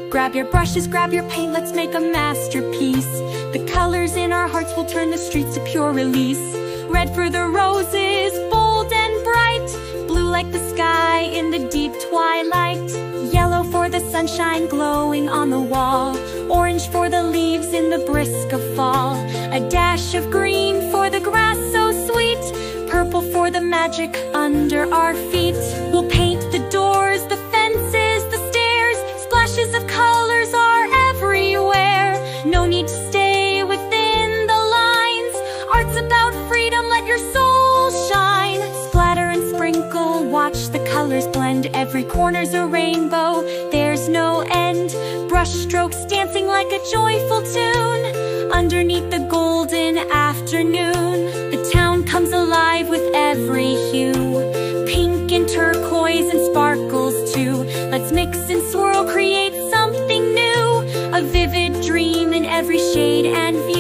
Grab your brushes, grab your paint, let's make a masterpiece. The colors in our hearts will turn the streets to pure release. Red for the roses, bold and bright, blue like the sky in the deep twilight. Yellow for the sunshine glowing on the wall, orange for the leaves in the brisk of fall. A dash of green for the grass so sweet, purple for the magic under our feet. We'll paint the doors, the fences, the stairs. Splashes of colors are everywhere. No need to stay within the lines. Art's about freedom, let your soul shine. Splatter and sprinkle, watch the colors blend. Every corner's a rainbow, there's no end. Brush strokes dancing like a joyful tune underneath the golden afternoon. The town comes alive with every hue, pink and turquoise and sparkles too. Let's mix and swirl, create something new, a vivid dream in every shade and view.